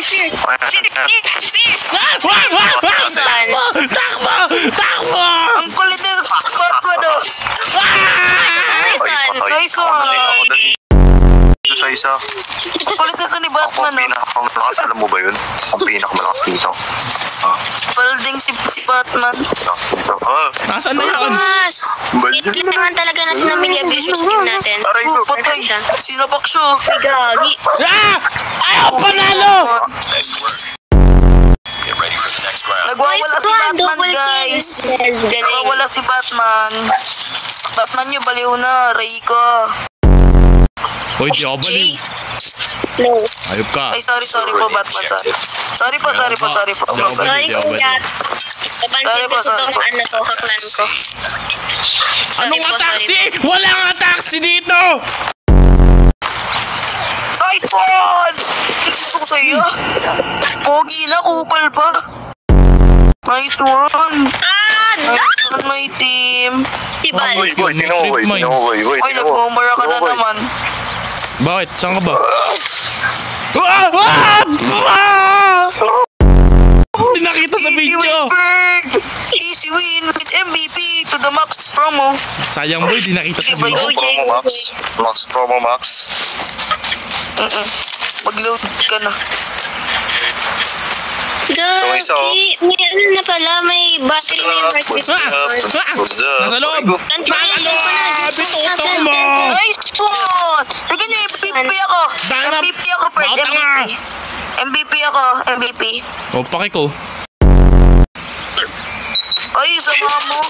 Spear! Takbo! Ang kulit na yung Batman oh. Nice one. Ito sa isa. Ang kulit na ito ni Ako Batman ang oh. pinakamalakas. Alam mo ba yun? Ang pinakamalakas dito. Balding si Batman. Dito. Nasaan na yun? Mas! Balding. Kailangan talaga natin na mini-abuse yung skill natin. Aray ko. Patay. Sinapak siya. Ay, gagi. Ayaw, panalo! Nagwawala si Batman guys. Galing. Nagwawala si Batman. Batman nyo baliw na. Rayko. Hoy, di ako baliw. No. Ayop ka. Ay sorry po Batman. Sorry po. Sorry, kuya. Napansin ko sa itong ano ko, kaklan ko. Anong taxi? Wala nga taxi dito! iPhone! Gusto ko sa'yo. Pogi na, kupal pa. Nice one. Nice one, my team. Tibal. Boy, tingnan mo, boy. Ay, nagmumura ka na naman. Bakit? Saan ka ba? Hindi nakita sa Easy video! win, Bird! Easy win with MVP to the max promo. Sayang boy, di nakita sa video. Promo Max. Mag-load ka na. Gagi. May ano na pala, may battery na yung heart rate. Nasa loob! Bitutok mo! Nice one! Lagyan niyo, MVP ako. MVP ako, Bird. MVP ako. MVP. O, paki ko. Ay, sama mo.